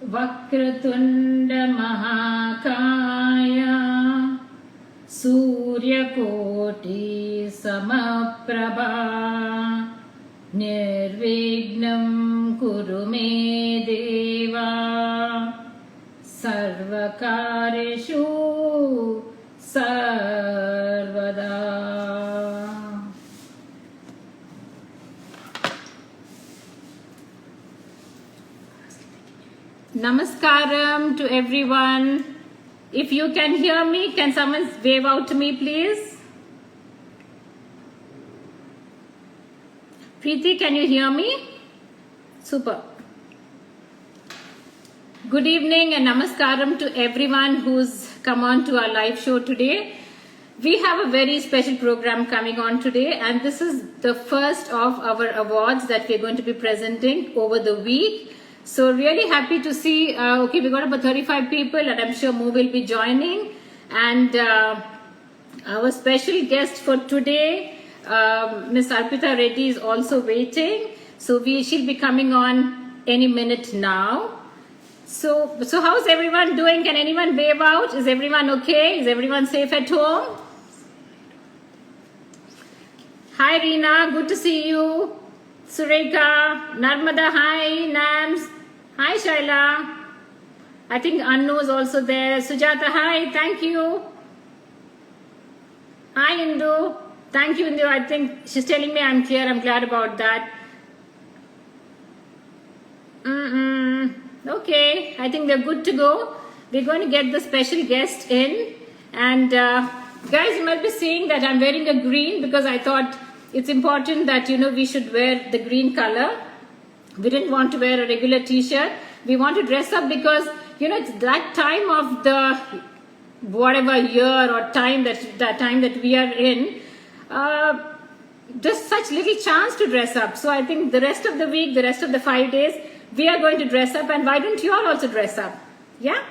वक्रतुंड महाकाय सूर्यकोटि समप्रभा निर्विघ्नं कुरु मे देवा सर्वकार्येषु सर्वदा. Namaskaram to everyone. If you can hear me, can someone wave out to me, please? Preeti, can you hear me? Super. Good evening and namaskaram to everyone who's come on to our live show today. We have a very special program coming on today, and this is the first of our awards that we're going to be presenting over the week. So really happy to see, okay, we got about 35 people and I'm sure more will be joining. And our special guest for today, Ms.Arpita Reddy is also waiting. So she'll be coming on any minute now. So how's everyone doing? Can anyone wave out? Is everyone okay? Is everyone safe at home? Hi Reena, good to see you. Sureka, Narmada, hi, Nams. Hi Shaila. I think Annu is also there. Sujata, hi, thank you. Hi Indu. Thank you Indu. I think she's telling me I'm clear. I'm glad about that. Okay, I think we're good to go. We're going to get the special guest in. And guys, you might be seeing that I'm wearing a green because I thought it's important that, we should wear the green color. We didn't want to wear a regular t-shirt. We want to dress up because, it's that time of the whatever year or time that we are in. Just such little chance to dress up. So I think the rest of the week, the rest of the 5 days, we are going to dress up. And why don't you all also dress up? Yeah?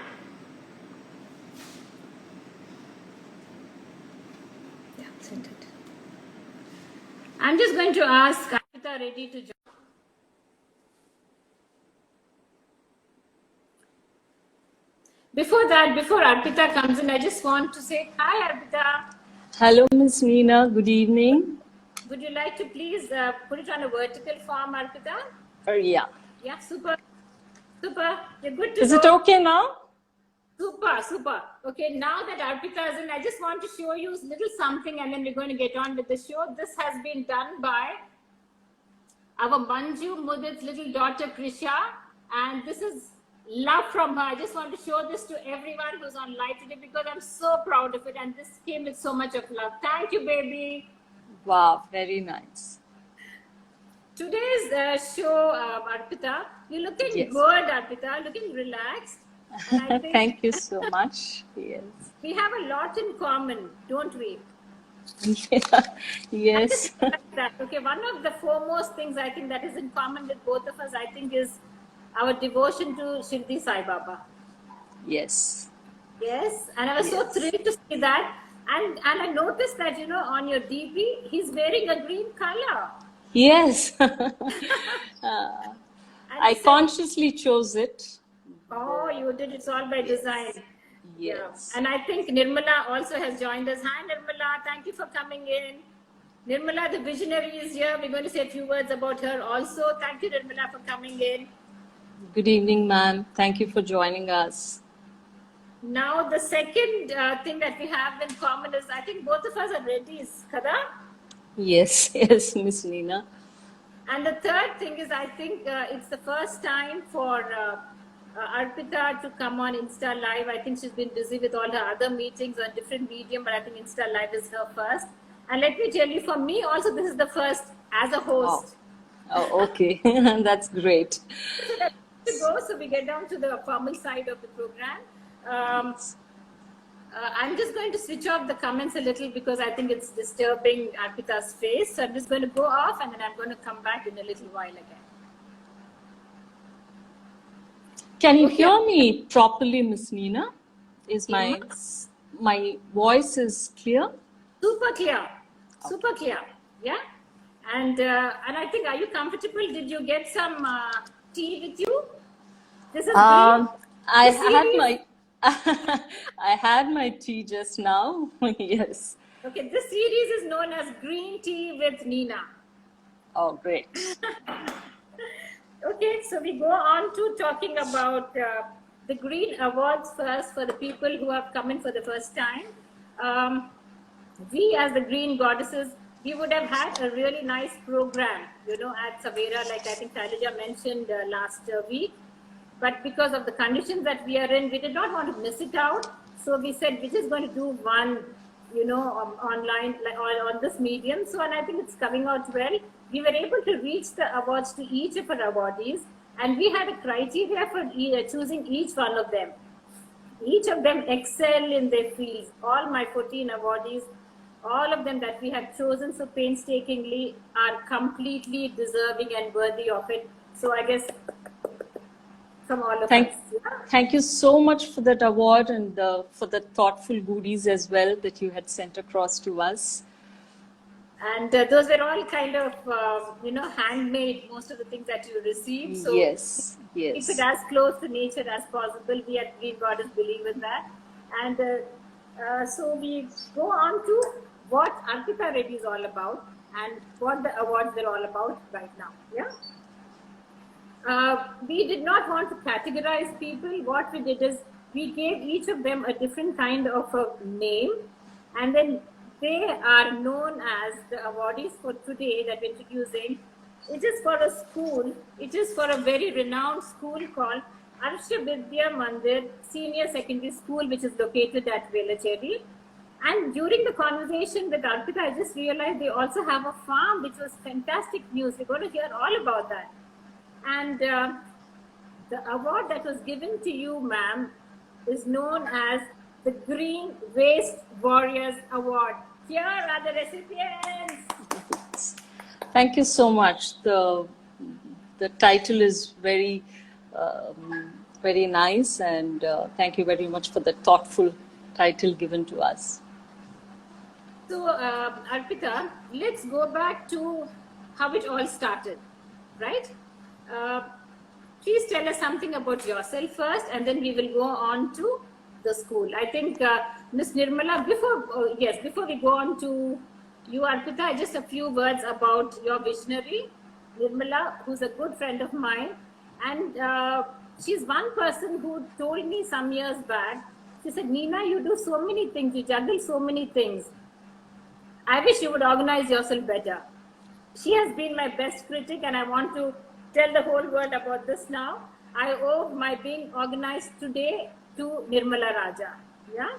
Yeah, send it. I'm just going to ask Arpita Reddy to join. Before Arpita comes in, I just want to say hi, Arpita. Hello, Ms.Nina. Good evening. Would you like to please put it on a vertical form, Arpita? Yeah. Yeah, super. You're good to Is go. it okay now? Super. Okay, now that Arpita is in, I just want to show you a little something and then we're going to get on with the show. This has been done by our Manju Mudit's little daughter, Krisha. And this is love from her. I just want to show this to everyone who's on live today because I'm so proud of it. And this came with so much of love. Thank you, baby. Wow, very nice. Today's show, Arpita, you're looking good, Arpita, looking relaxed. And I think thank you so much. Yes. We have a lot in common, don't we? Yes. Okay, one of the foremost things I think that is in common with both of us, I think, is our devotion to Shirdi Sai Baba. Yes. Yes, and I was so thrilled to see that. And I noticed that, on your DP, he's wearing a green color. Yes. I consciously chose it. Oh, you did. It's all by design. Yes. Yeah. And I think Nirmala also has joined us. Hi, Nirmala. Thank you for coming in. Nirmala, the visionary, is here. We're going to say a few words about her also. Thank you, Nirmala, for coming in. Good evening, ma'am. Thank you for joining us. Now, the second thing that we have in common is I think both of us are Reddys, Kada? Yes, Miss Nina. And the third thing is I think it's the first time for Arpita to come on Insta Live. I think she's been busy with all her other meetings on different medium, but I think Insta Live is her first. And let me tell you, for me also, this is the first as a host. Oh okay. That's great. So we get down to the formal side of the program. I'm just going to switch off the comments a little because I think it's disturbing Arpita's face. So I'm just going to go off and then I'm going to come back in a little while again. Can you hear me properly, Miss Nina? Is my voice is clear? Super clear. Super clear. Yeah. And I think, are you comfortable? Did you get some tea with you? This is green. I The had series. my I had my tea just now. Yes. Okay, this series is known as Green Tea with Nina. Oh, great. Okay, so we go on to talking about the Green Awards first for the people who have come in for the first time. Um, we, as the Green Goddesses, we would have had a really nice program, at Savera, like I think Shailaja mentioned last week. But because of the conditions that we are in, we did not want to miss it out. So we said we're just going to do one, online, like on this medium. So, and I think it's coming out well. We were able to reach the awards to each of our awardees, and we had a criteria for choosing each one of them. Each of them excel in their fields. All my 14 awardees, all of them that we have chosen so painstakingly, are completely deserving and worthy of it. So I guess from all of us. Yeah? Thank you so much for that award and for the thoughtful goodies as well that you had sent across to us. And those were all kind of, handmade, most of the things that you received. So Yes, keep it yes. as close to nature as possible. We at Green Goddess believe in that. And so we go on to what Arpita Reddy is all about and what the awards are all about right now. Yeah. We did not want to categorize people. What we did is we gave each of them a different kind of a name, and then they are known as the awardees for today that we're introducing. It is for a school. It is for a very renowned school called Arsha Vidya Mandir Senior Secondary School, which is located at Velachery. And during the conversation with Arpita, I just realized they also have a farm, which was fantastic news. We're going to hear all about that. And the award that was given to you, ma'am, is known as the Green Waste Warriors Award. Here are the recipients. Thank you so much. The title is very nice, and thank you very much for the thoughtful title given to us. So, Arpita, let's go back to how it all started, right? Uh, please tell us something about yourself first, and then we will go on to the school. I think Ms. Nirmala, before we go on to you, Arpita, just a few words about your visionary, Nirmala, who's a good friend of mine, and she's one person who told me some years back. She said, "Nina, you do so many things, you juggle so many things. I wish you would organize yourself better." She has been my best critic, and I want to tell the whole world about this now. I owe my being organized today to Nirmala Raja. Yeah.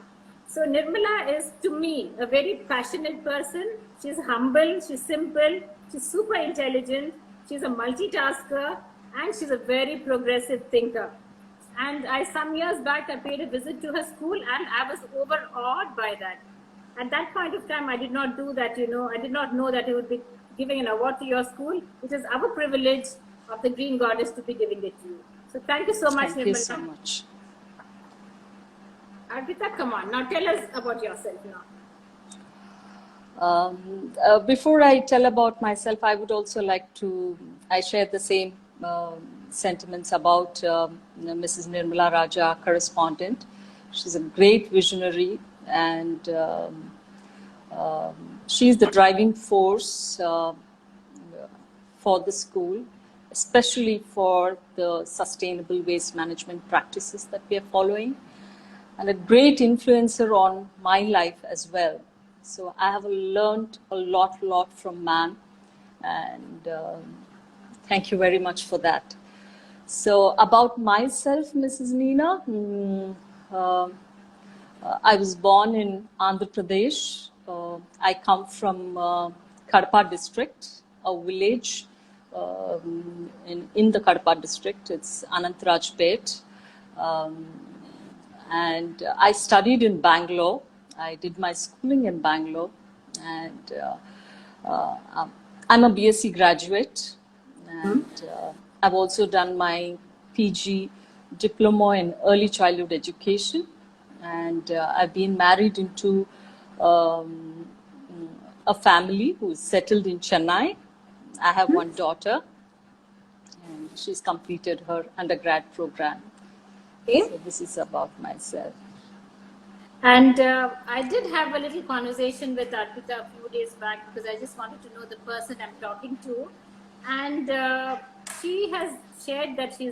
So Nirmala is, to me, a very passionate person. She's humble, she's simple, she's super intelligent, she's a multitasker, and she's a very progressive thinker. And some years back, I paid a visit to her school, and I was overawed by that. At that point of time, I did not do that, I did not know that it would be giving an award to your school. It is our privilege of the Green Goddess to be giving it to you. So thank you so much, Thank you Nirmala. so much. Arpita, come on, now tell us about yourself now. Before I tell about myself, I would also like I share the same sentiments about Mrs. Nirmala Raja, correspondent. She's a great visionary, and she's the driving force for the school, especially for the sustainable waste management practices that we are following, and a great influencer on my life as well. So I have learned a lot from ma'am, and thank you very much for that. So about myself, Mrs. Nina, I was born in Andhra Pradesh. I come from Kadapa district, a village in the Kadapa district. It's Anantrajpet. And I studied in Bangalore. I did my schooling in Bangalore, and I'm a BSc graduate, and I've also done my PG diploma in early childhood education, and I've been married into a family who's settled in Chennai. I have one daughter, and she's completed her undergrad program. Okay. So this is about myself. And I did have a little conversation with Arpita a few days back because I just wanted to know the person I'm talking to, and she has shared that she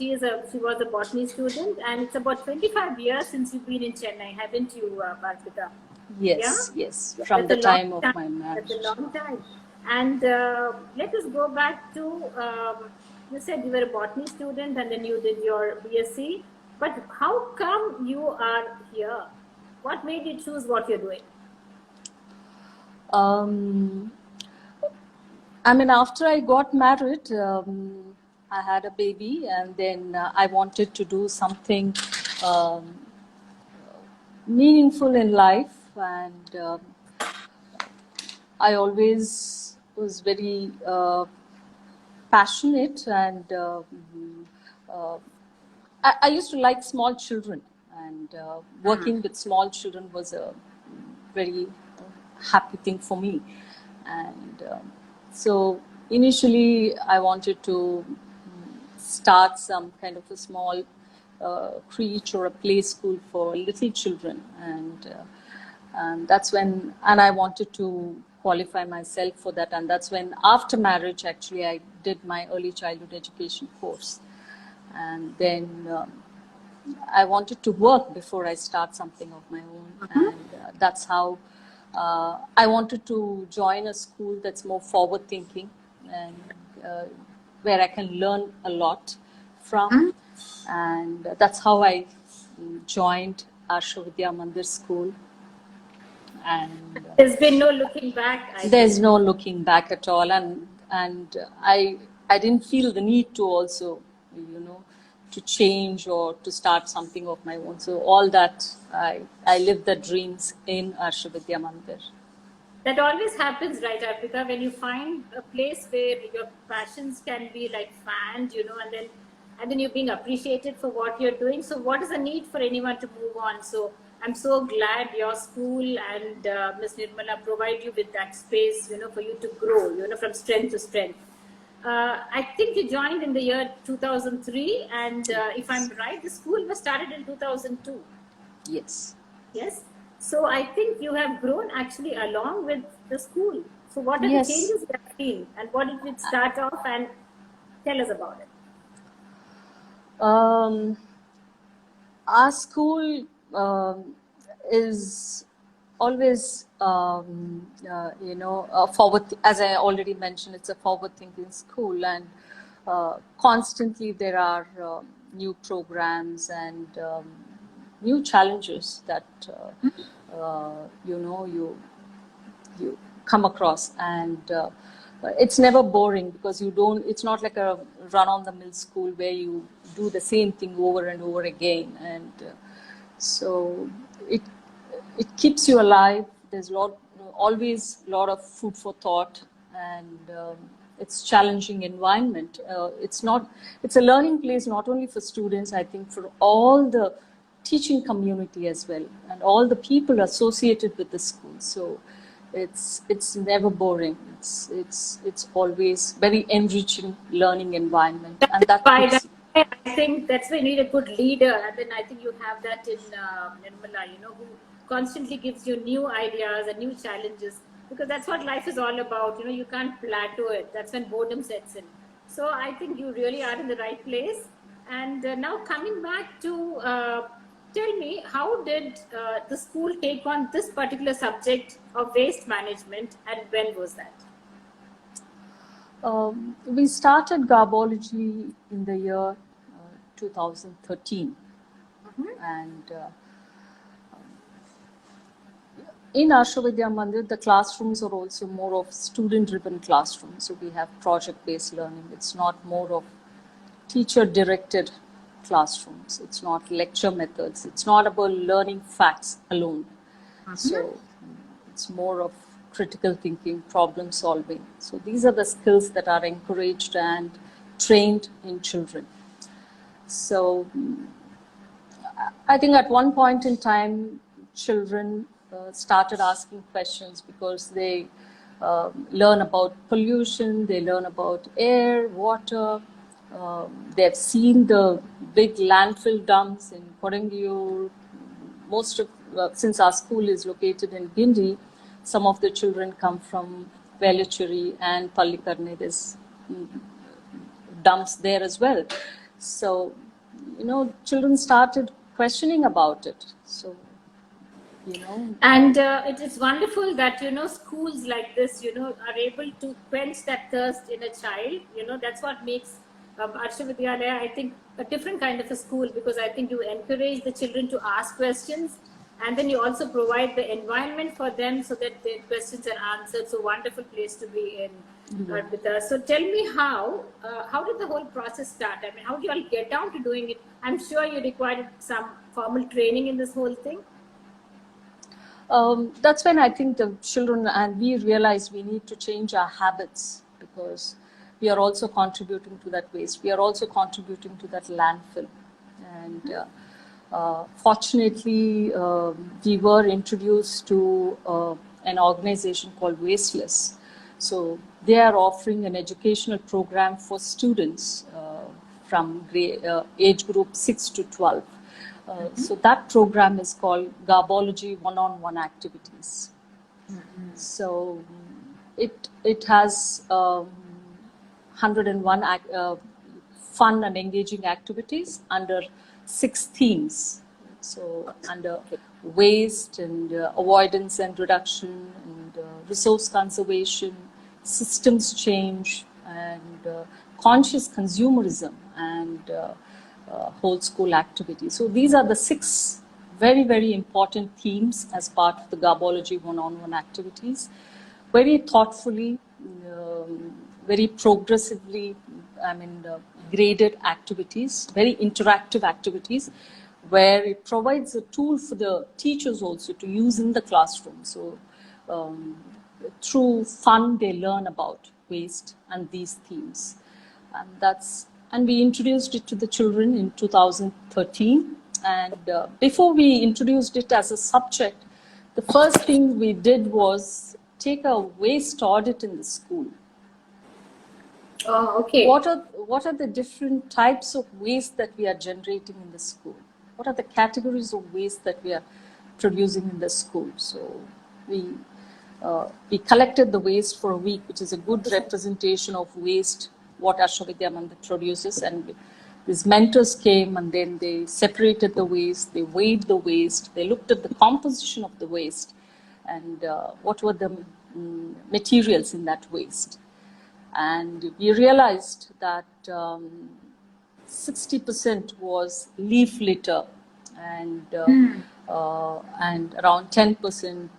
was a botany student, and it's about 25 years since you've been in Chennai, haven't you, Arpita? Yeah, Yes, yes, yeah, from that's the a long time of time. my That's a marriage. long time. And let us go back to you said you were a botany student and then you did your BSc. But how come you are here? What made you choose what you're doing? Um, I mean, after I got married, I had a baby, and then I wanted to do something um, meaningful in life, and I always was very passionate, and uh, I used to like small children, and working with small children was a very happy thing for me. And so initially, I wanted to start some kind of a small creche or a play school for little children, and that's when, and I wanted to qualify myself for that, and that's when, after marriage, actually, I did my early childhood education course, and then I wanted to work before I start something of my own, and that's how I wanted to join a school that's more forward thinking, and uh, where I can learn a lot from, and that's how I joined Arsha Vidya Mandir School, and There's been no looking back, I there's think. no looking back at all, and I didn't feel the need to also, you know, to change or to start something of my own. So all that, I lived the dreams in Arsha Vidya Mandir. That always happens, right, Arpita, when you find a place where your passions can be like fanned, and then you're being appreciated for what you're doing. So what is the need for anyone to move on? So I'm so glad your school and Ms. Nirmala provide you with that space, for you to grow, from strength to strength. I think you joined in the year 2003, and if I'm Yes. right, the school was started in 2002. Yes. Yes. So I think you have grown actually along with the school. So what are the Yes. changes you have seen, and what did it start off, and tell us about it? Um, our school is always, forward. As I already mentioned, it's a forward-thinking school, and constantly there are new programs and new challenges that you come across, and it's never boring, because you don't, it's not like a run on the mill school where you do the same thing over and over again, and so it it keeps you alive. There's always a lot of food for thought, and it's challenging environment. It's a learning place not only for students, I think for all the teaching community as well, and all the people associated with the school. So it's never boring. It's always very enriching learning environment, and that Why puts. that's why I think that's why you need a good leader, and then I think you have that in Nirmala, who constantly gives you new ideas and new challenges, because that's what life is all about. You can't plateau it. That's when boredom sets in. So I think you really are in the right place. And now coming back to tell me, how did the school take on this particular subject of waste management, and when was that? We started garbology in the year 2013, and in Arsha Vidya Mandir, the classrooms are also more of student-driven classrooms. So we have project-based learning. It's not more of teacher-directed classrooms. It's not lecture methods. It's not about learning facts alone. So it's more of critical thinking, problem solving. So these are the skills that are encouraged and trained in children. So I think at one point in time, children started asking questions, because they learn about pollution, they learn about air, water, They've seen the big landfill dumps in Kodangallur. Most of, since our school is located in Gindi, some of the children come from Velachery and Pallikarne. There's dumps there as well. So, children started questioning about it. So, And it is wonderful that schools like this are able to quench that thirst in a child. That's what makes Arsha Vidyalaya, I think, a different kind of a school, because I think you encourage the children to ask questions, and then you also provide the environment for them so that their questions are answered. So wonderful place to be in, Arpita. So tell me how did the whole process start? I mean, how do you all get down to doing it? I'm sure you required some formal training in this whole thing. That's when I think the children and we realized we need to change our habits, because we are also contributing to that waste. We are also contributing to that landfill. And fortunately, we were introduced to an organization called Wasteless. So they are offering an educational program for students from age group 6 to 12. So that program is called Garbology One-on-One Activities. So it has 101 fun and engaging activities under 6 themes. So under waste and avoidance and reduction, and resource conservation, systems change, and conscious consumerism, and whole school activity. So these are the 6 very, very important themes as part of the Garbology One-on-One Activities. Very thoughtfully, very progressively, graded activities, very interactive activities, where it provides a tool for the teachers also to use in the classroom. So through fun, they learn about waste and these themes. And we introduced it to the children in 2013. And before we introduced it as a subject, the first thing we did was take a waste audit in the school. Oh, okay. What are the different types of waste that we are generating in the school? What are the categories of waste that we are producing in the school? So we collected the waste for a week, which is a good representation of waste, what Ashwavidya Mandir produces. And these mentors came, and then they separated the waste, they weighed the waste, they looked at the composition of the waste, and what were the materials in that waste. And we realized that 60% was leaf litter, and around 10%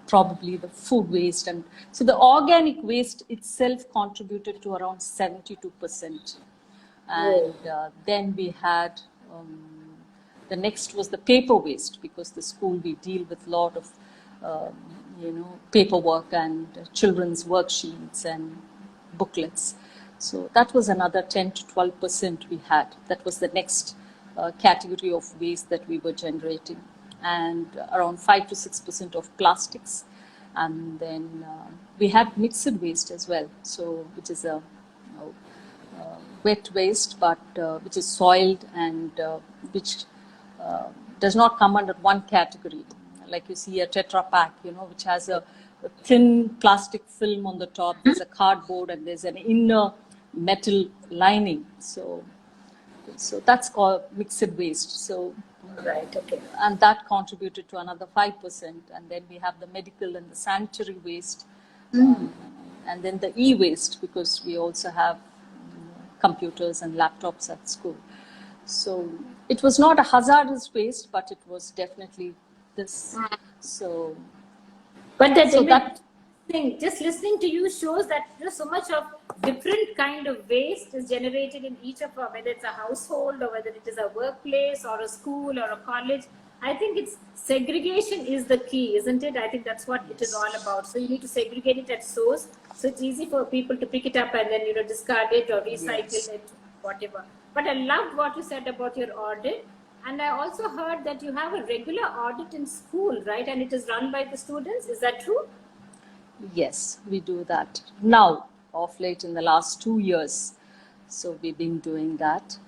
probably the food waste. And so the organic waste itself contributed to around 72%. And then we had the next was the paper waste, because the school, we deal with a lot of paperwork and children's worksheets and booklets. So that was another 10 to 12% we had. That was the next category of waste that we were generating. And around 5 to 6% of plastics. And then we had mixed waste as well, so which is a wet waste, but which is soiled, and which does not come under one category. Like you see a Tetra Pak, which has a thin plastic film on the top, there's a cardboard, and there's an inner metal lining. So that's called mixed waste. So right, okay. And that contributed to another 5%. And then we have the medical and the sanitary waste, and then the e-waste, because we also have computers and laptops at school. So it was not a hazardous waste, but it was definitely this. So, but that thing, just listening to you shows that so much of different kind of waste is generated in each of our, whether it's a household or whether it is a workplace or a school or a college. I think it's segregation is the key, isn't it? I think that's what it is all about. So you need to segregate it at source, so it's easy for people to pick it up and then discard it or recycle it, whatever. But I loved what you said about your audit. And I also heard that you have a regular audit in school, right? And it is run by the students. Is that true? Yes, we do that. Now, of late in the last 2 years. So we've been doing that.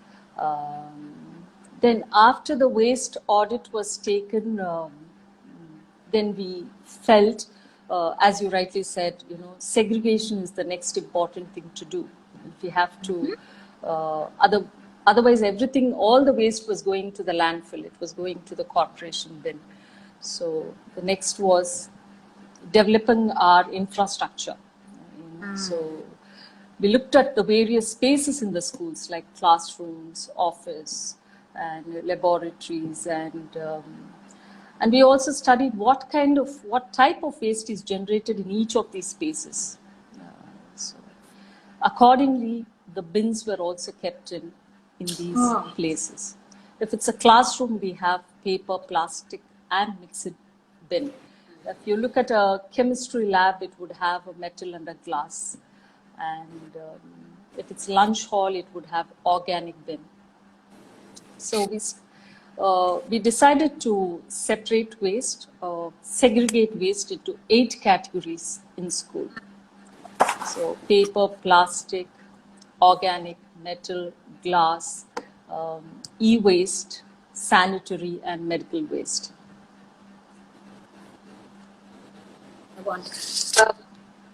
Then after the waste audit was taken, then we felt, as you rightly said, segregation is the next important thing to do. We have to, otherwise everything, all the waste was going to the landfill. It was going to the corporation bin. So the next was developing our infrastructure. So we looked at the various spaces in the schools, like classrooms, office, and laboratories, and we also studied what type of waste is generated in each of these spaces. So accordingly, the bins were also kept in these places. If it's a classroom, we have paper, plastic, and mixed bin. If you look at a chemistry lab, it would have a metal and a glass. And if it's lunch hall, it would have organic bin. So we decided to separate waste, segregate waste into 8 categories in school. So paper, plastic, organic, metal, glass, e-waste, sanitary, and medical waste.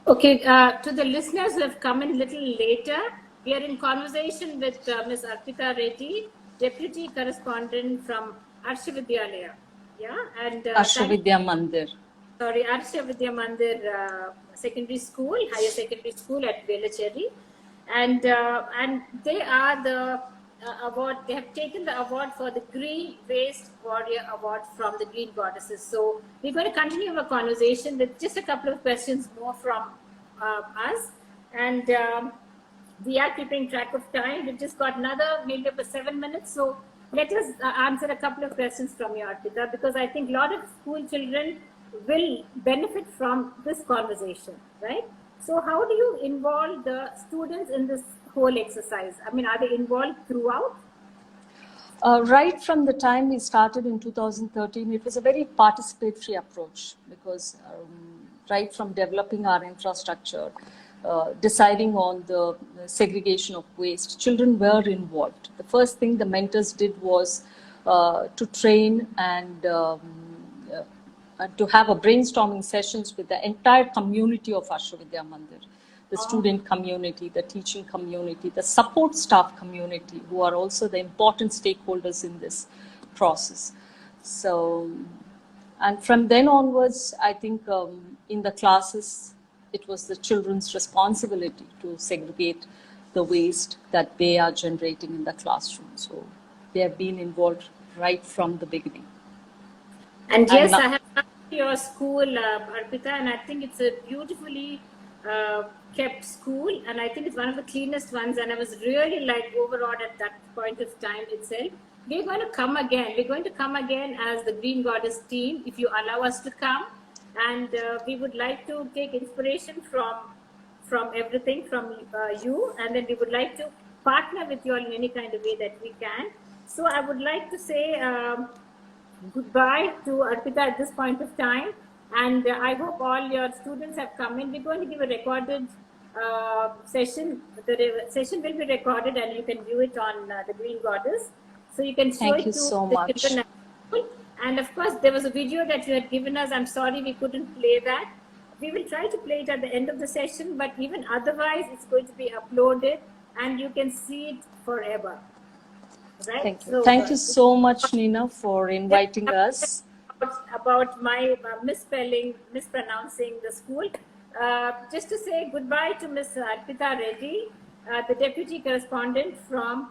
Okay, to the listeners who have come in a little later, we are in conversation with Ms.Arpita Reddy, Deputy Correspondent from Arsha Vidyalaya. Yeah, and Arsha Vidya Mandir. Sorry, Arsha Vidya Mandir Secondary School, Higher Secondary School at Velachery. And they are the award, they have taken the award for the Green Waste Warrior Award from the Green Goddesses. So we're going to continue our conversation with just a couple of questions more from us. And we are keeping track of time. We've just got another maybe about 7 minutes. So let us answer a couple of questions from you, Arpita, because I think a lot of school children will benefit from this conversation, right? So how do you involve the students in this whole exercise? I mean, are they involved throughout? Right from the time we started in 2013, it was a very participatory approach because right from developing our infrastructure, deciding on the segregation of waste, children were involved. The first thing the mentors did was to train and to have a brainstorming sessions with the entire community of Arsha Vidya Mandir, the student community, the teaching community, the support staff community, who are also the important stakeholders in this process. So, and from then onwards, I think in the classes, it was the children's responsibility to segregate the waste that they are generating in the classroom. So they have been involved right from the beginning. And yes, I have come to your school, Arpita, and I think it's a beautifully kept school, and I think it's one of the cleanest ones, and I was really like overawed at that point of time itself. We're going to come again. We're going to come again as the Green Goddess team, if you allow us to come. And we would like to take inspiration from everything from you, and then we would like to partner with you all in any kind of way that we can. So I would like to say goodbye to Arpita at this point of time, and I hope all your students have come in. We're going to give a recorded session. The session will be recorded, and you can view it on the Green Goddess. So you can show it to the children. And of course, there was a video that you had given us. I'm sorry we couldn't play that. We will try to play it at the end of the session, but even otherwise, it's going to be uploaded and you can see it forever. Right? Thank you. Thank you so much, Nina, for inviting us. About my mispronouncing the school. Just to say goodbye to Ms.Arpita Reddy, the Deputy Correspondent from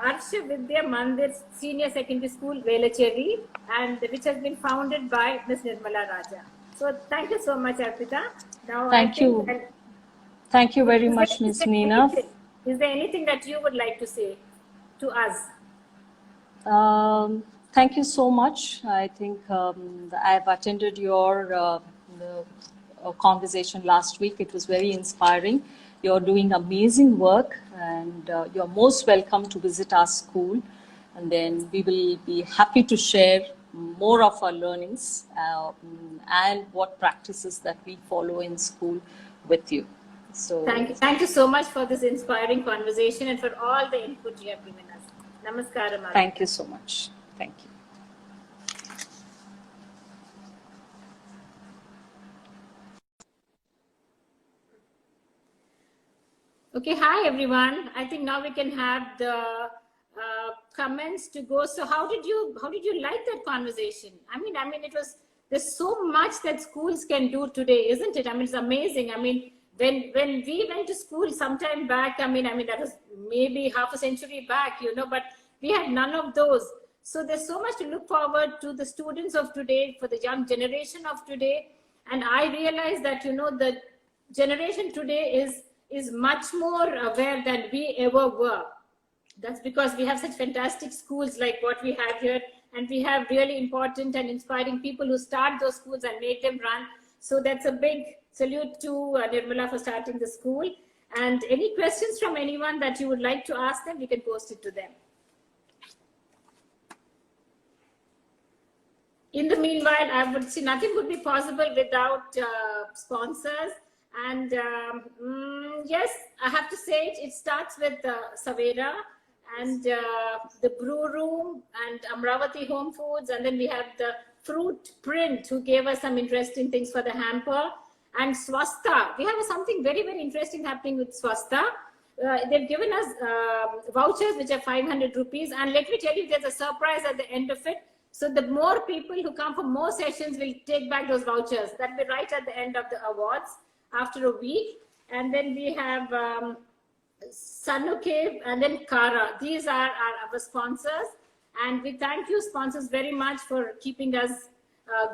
Arsha Vidya Mandir Senior Secondary School, Velachery, and which has been founded by Ms. Nirmala Raja. So thank you so much, Arpita. Now, thank you. Thank you very much, Ms. Nina. Is there anything that you would like to say to us? Thank you so much. I think I've attended your conversation last week. It was very inspiring. You're doing amazing work, and you're most welcome to visit our school. And then we will be happy to share more of our learnings and what practices that we follow in school with you. So Thank you so much for this inspiring conversation and for all the input you have given us. Namaskaram. Arpita. thank you so much. Thank you. Okay, hi everyone. I think now we can have the comments to go. So how did you like that conversation? I mean, it was, there's so much that schools can do today, isn't it? I mean, it's amazing. I mean, when we went to school sometime back, I mean that was maybe half a century back, but we had none of those. So there's so much to look forward to the students of today, for the young generation of today. And I realized that, the generation today is much more aware than we ever were. That's because we have such fantastic schools like what we have here, and we have really important and inspiring people who start those schools and make them run. So that's a big salute to Nirmala for starting the school. And any questions from anyone that you would like to ask them, we can post it to them. In the meanwhile, I would say nothing would be possible without sponsors. And yes, I have to say it starts with Savera and the Brew Room and Amravati Home Foods. And then we have the Fruit Print, who gave us some interesting things for the hamper. And Swasta. We have something very, very interesting happening with Swasta. They've given us vouchers, which are 500 rupees. And let me tell you, there's a surprise at the end of it. So the more people who come for more sessions will take back those vouchers. That'll be right at the end of the awards after a week. And then we have Sanu Cave and then Kara. These are our sponsors. And we thank you, sponsors, very much for keeping us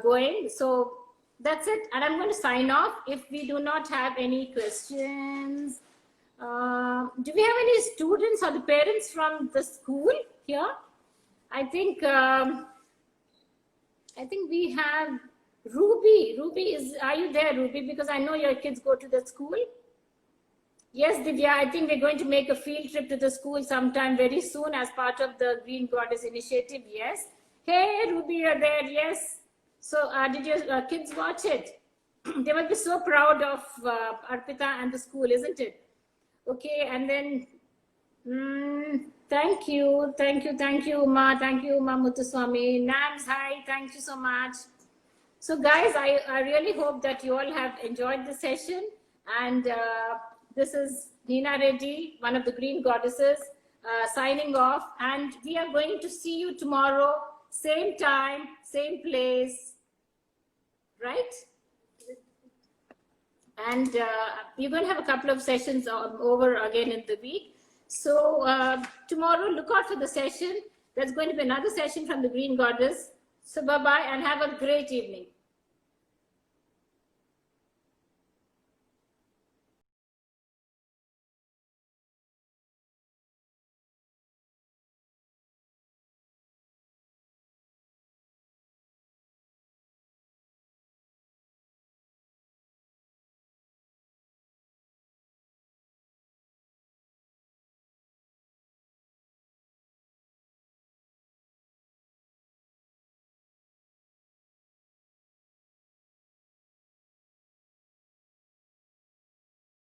going. So that's it. And I'm going to sign off if we do not have any questions. Do we have any students or the parents from the school here? I think we have Ruby. Ruby, are you there, Ruby? Because I know your kids go to the school. Yes, Divya, I think we're going to make a field trip to the school sometime very soon as part of the Green Goddess initiative. Yes. Hey, Ruby, you're there. Yes. So did your kids watch it? They must be so proud of Arpita and the school, isn't it? Okay, and then thank you, Uma. Thank you, Uma Muthuswamy. Nams, hi, thank you so much. So guys, I really hope that you all have enjoyed the session. And this is Nina Reddy, one of the Green Goddesses, signing off. And we are going to see you tomorrow, same time, same place, right? And we're going to have a couple of sessions over again in the week. So tomorrow, look out for the session. There's going to be another session from the Green Goddess. So bye-bye and have a great evening.